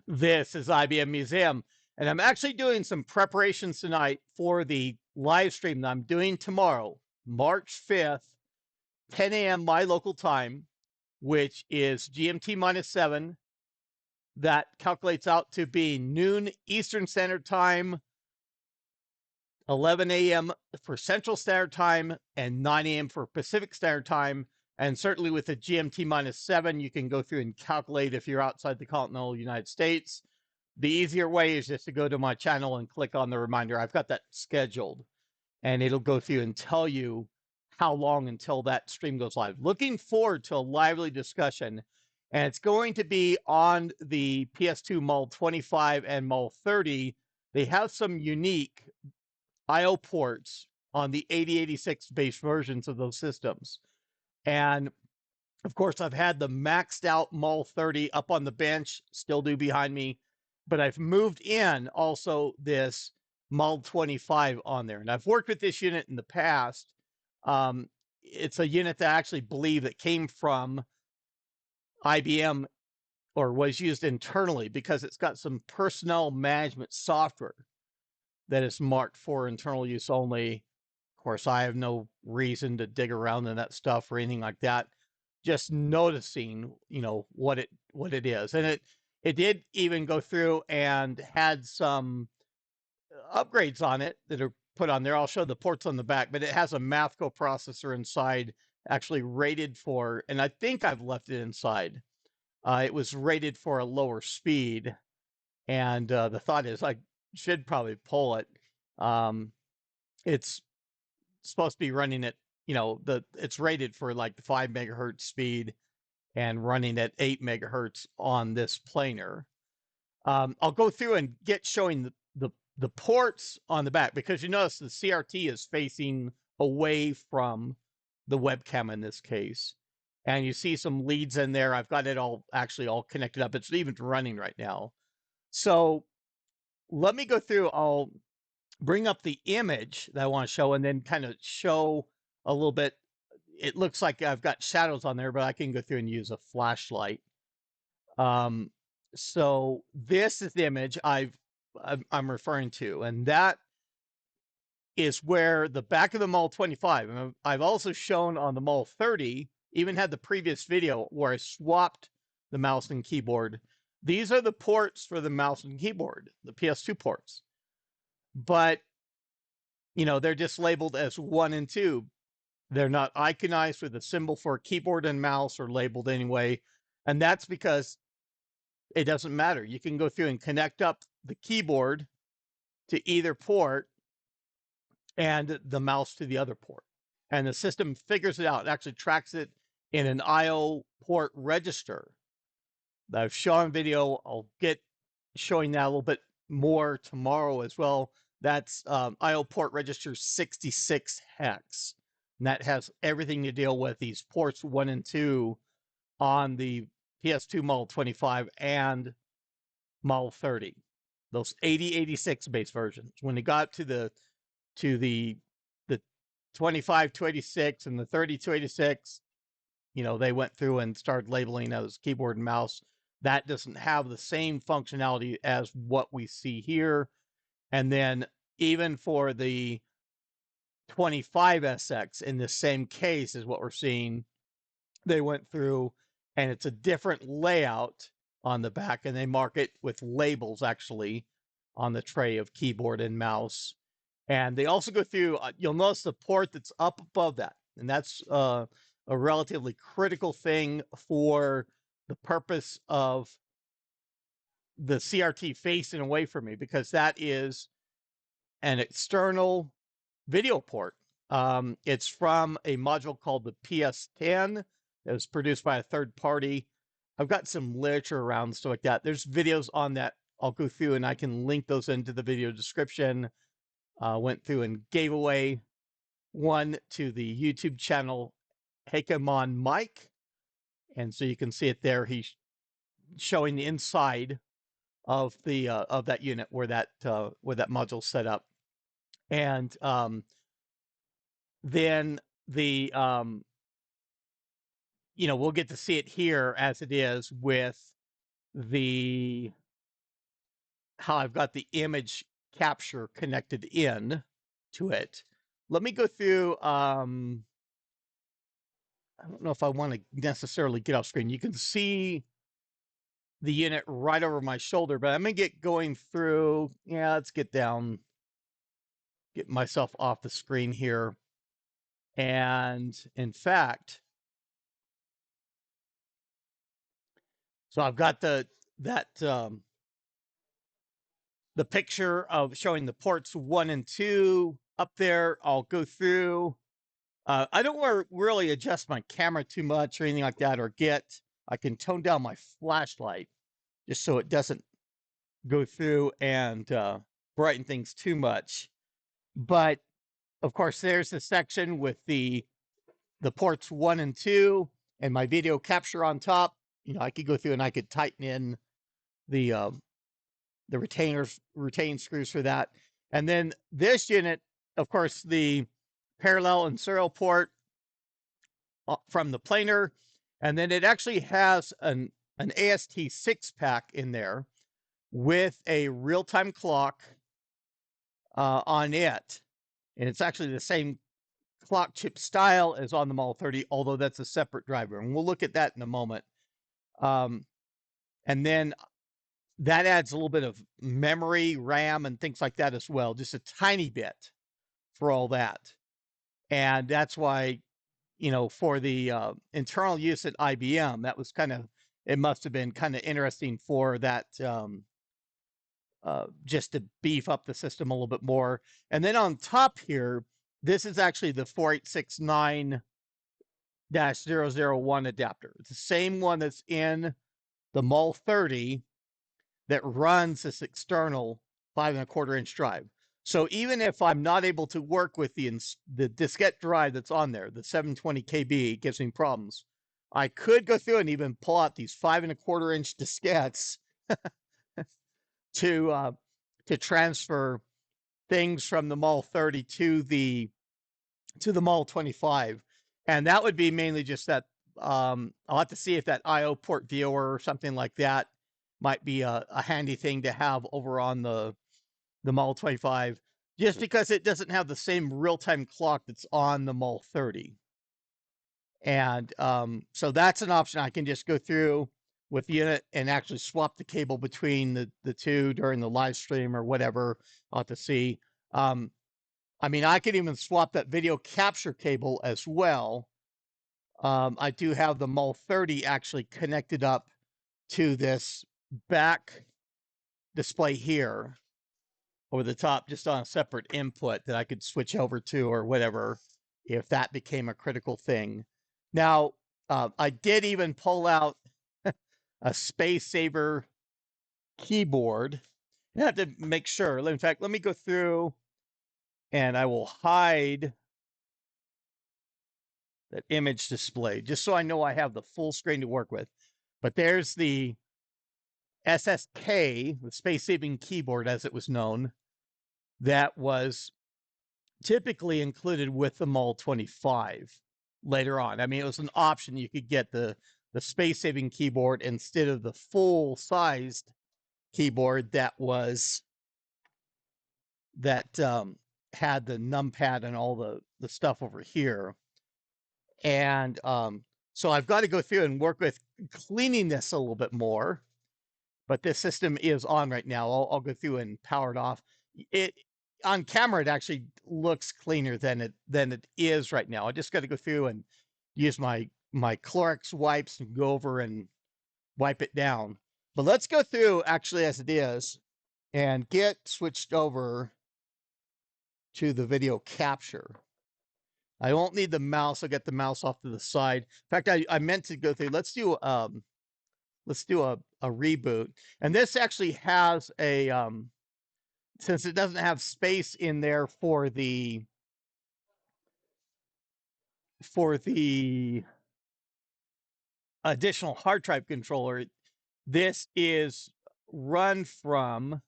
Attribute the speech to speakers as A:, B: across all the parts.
A: This is IBM Museum, and I'm actually doing some preparations tonight for the live stream that I'm doing tomorrow, March 5th, 10 a.m. my local time, which is GMT -7. That calculates out to be noon Eastern Standard Time, 11 a.m. for Central Standard Time, and 9 a.m. for Pacific Standard Time. And certainly with the GMT -7, you can go through and calculate if you're outside the continental United States. The easier way is just to go to my channel and click on the reminder. I've got that scheduled, and it'll go through and tell you how long until that stream goes live. Looking forward to a lively discussion, and it's going to be on the PS2 Mul 25 and Mul 30. They have some unique I/O ports on the 8086 base versions of those systems. And of course, I've had the maxed out Mul 30 up on the bench, still do behind me, but I've moved in also this Mul 25 on there. And I've worked with this unit in the past. It's a unit that I actually believe that came from IBM or was used internally because it's got some personnel management software that is marked for internal use only. Of course, I have no reason to dig around in that stuff or anything like that. Just noticing, what it is, and it did even go through and had some upgrades on it that are put on there. I'll show the ports on the back, but it has a Mathco processor inside, actually rated for, and I think I've left it inside. It was rated for a lower speed, and the thought is I should probably pull it. It's supposed to be running at, it's rated for like the 5 megahertz speed and running at 8 megahertz on this planar. I'll go through and get showing the ports on the back, because you notice the CRT is facing away from the webcam in this case. And you see some leads in there. I've got it all actually all connected up. It's even running right now. So let me go through. I'll bring up the image that I want to show and then kind of show a little bit. It looks like I've got shadows on there, but I can go through and use a flashlight. So this is the image I'm referring to, and that is where the back of the Mul 25. And I've also shown on the Mul 30, even had the previous video where I swapped the mouse and keyboard. These are the ports for the mouse and keyboard, the PS2 ports. But, they're just labeled as 1 and 2. They're not iconized with a symbol for keyboard and mouse or labeled anyway. And that's because it doesn't matter. You can go through and connect up the keyboard to either port and the mouse to the other port. And the system figures it out. It actually tracks it in an IO port register that I've shown video. I'll get showing that a little bit more tomorrow as well. That's IO port register 66 hex. And that has everything to deal with these ports 1 and 2 on the PS2 Mul 25 and Mul 30. Those 8086 base versions. When it got to the 25 286 and the 30 286, they went through and started labeling as keyboard and mouse. That doesn't have the same functionality as what we see here. And then even for the 25SX in the same case as what we're seeing, they went through and it's a different layout on the back, and they mark it with labels actually on the tray of keyboard and mouse. And they also go through, you'll notice the port that's up above that, and that's a relatively critical thing for the purpose of the CRT facing away from me, because that is an external video port. It's from a module called the PS10. It was produced by a third party. I've got some literature around stuff like that. There's videos on that. I'll go through and I can link those into the video description. Went through and gave away one to the YouTube channel Heikemon Mike. And so you can see it there. He's showing the inside of the of that unit where that module's set up. And then the we'll get to see it here as it is with the how I've got the image capture connected in to it. Let me go through, I don't know if I want to necessarily get off screen. You can see the unit right over my shoulder, but I'm going to get going through. Yeah, let's get down, get myself off the screen here. And in fact, so I've got the picture of showing the ports 1 and 2 up there. I'll go through. I don't want to really adjust my camera too much or anything like that, or I can tone down my flashlight just so it doesn't go through and brighten things too much. But of course, there's the section with the ports 1 and 2 and my video capture on top. I could go through and I could tighten in the retain screws for that. And then this unit, of course, the parallel and serial port from the planar, and then it actually has an AST 6-pack in there with a real-time clock on it, and it's actually the same clock chip style as on the Model 30, although that's a separate driver, and we'll look at that in a moment. And then that adds a little bit of memory, RAM, and things like that as well, just a tiny bit for all that. And that's why, for the internal use at IBM, that was it must have been kind of interesting for that, just to beef up the system a little bit more. And then on top here, this is actually the 4869-001 adapter. It's the same one that's in the Model 30 that runs this external 5.25-inch drive. So even if I'm not able to work with the diskette drive that's on there, the 720 KB gives me problems, I could go through and even pull out these 5.25-inch diskettes to transfer things from the Model 30 to the Model 25, and that would be mainly just that. I'll have to see if that I/O port viewer or something like that might be a handy thing to have over on the Model 25, just because it doesn't have the same real-time clock that's on the Model 30. And so that's an option. I can just go through with the unit and actually swap the cable between the two during the live stream or whatever. I'll have to see. I mean, I can even swap that video capture cable as well. I do have the Model 30 actually connected up to this back display here over the top, just on a separate input that I could switch over to or whatever, if that became a critical thing. Now, I did even pull out a Space Saver keyboard. I have to make sure. In fact, let me go through and I will hide that image display just so I know I have the full screen to work with. But there's the SSK, the Space Saving Keyboard as it was known, that was typically included with the Model 25 later on. I mean, it was an option. You could get the Space Saving Keyboard instead of the full-sized keyboard that had the numpad and all the stuff over here. And so I've got to go through and work with cleaning this a little bit more. But this system is on right now. I'll go through and power it off. On camera, it actually looks cleaner than it is right now. I just got to go through and use my Clorox wipes and go over and wipe it down. But let's go through actually as it is and get switched over to the video capture. I won't need the mouse. I'll get the mouse off to the side. In fact, I meant to go through. Let's do a reboot. And this actually has a since it doesn't have space in there for the additional hard drive controller, this is run from, I'm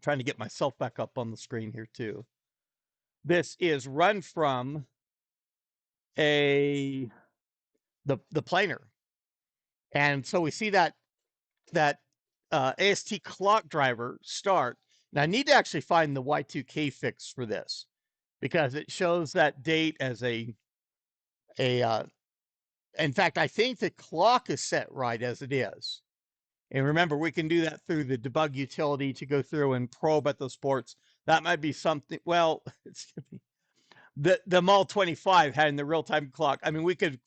A: trying to get myself back up on the screen here too. This is run from the planar. And so we see that AST clock driver start. Now I need to actually find the Y2K fix for this because it shows that date as a in fact, I think the clock is set right as it is. And remember, we can do that through the debug utility to go through and probe at those ports. That might be something. Well, it's the MAL25 having the real-time clock. I mean, we could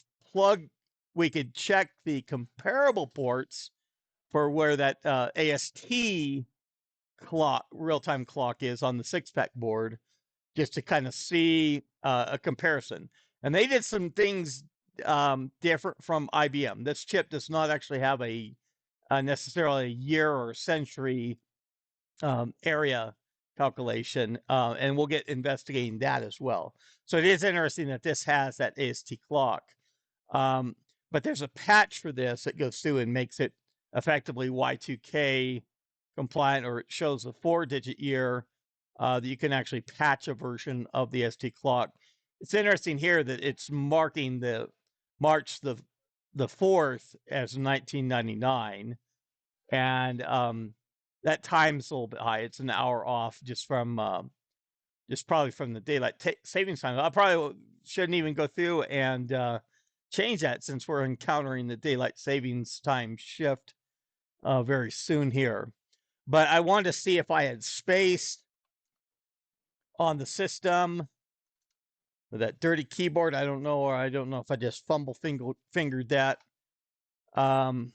A: check the comparable ports for where that AST clock, real-time clock is on the 6-pack board, just to kind of see a comparison. And they did some things different from IBM. This chip does not actually have a necessarily a year or century area calculation, and we'll get investigating that as well. So it is interesting that this has that AST clock. But there's a patch for this that goes through and makes it effectively Y2K compliant, or it shows a 4-digit year that you can actually patch a version of the ST clock. It's interesting here that it's marking the March the 4th as 1999, and that time's a little bit high. It's an hour off just from just probably from the daylight savings time. I probably shouldn't even go through and change that since we're encountering the daylight savings time shift very soon here. But I wanted to see if I had space on the system with that dirty keyboard. I don't know, or I don't know if I just fingered that. But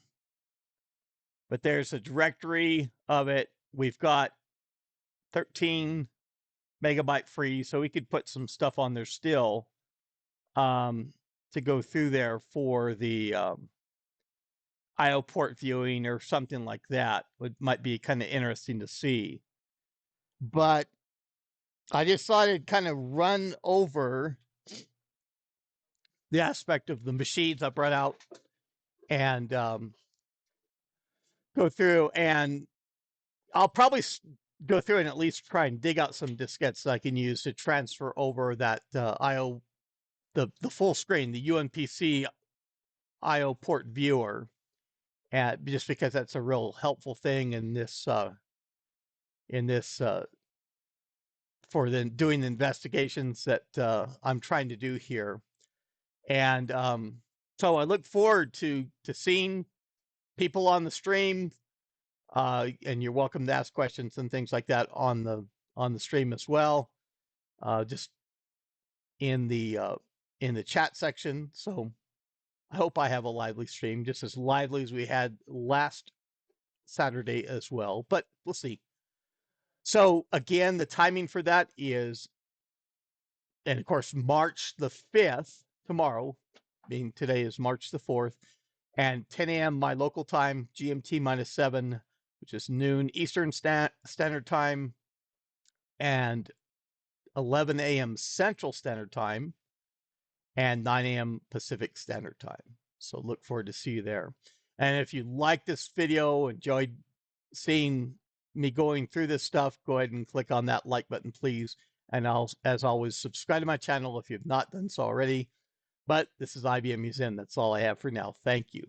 A: there's a directory of it. We've got 13 megabyte free, so we could put some stuff on there still to go through there for the IO port viewing or something like that. Might be kind of interesting to see. But I just thought I'd kind of run over the aspect of the machines I brought out and go through, and I'll probably go through and at least try and dig out some diskettes that I can use to transfer over that IO, the full screen, the UNPC IO port viewer, just because that's a real helpful thing in this for doing the investigations that I'm trying to do here. And so I look forward to seeing people on the stream, and you're welcome to ask questions and things like that on the stream as well, just in the chat section. So I hope I have a lively stream, just as lively as we had last Saturday as well, but we'll see. So again, the timing for that is, and of course, March the 5th, tomorrow, being today is March the 4th, and 10 a.m. my local time, GMT -7, which is noon Eastern Standard Time, and 11 a.m. Central Standard Time, and 9 a.m. Pacific Standard Time. So look forward to see you there. And if you like this video, enjoyed seeing me going through this stuff, go ahead and click on that like button, please. And as always, subscribe to my channel if you've not done so already. But this is IBM Museum. That's all I have for now. Thank you.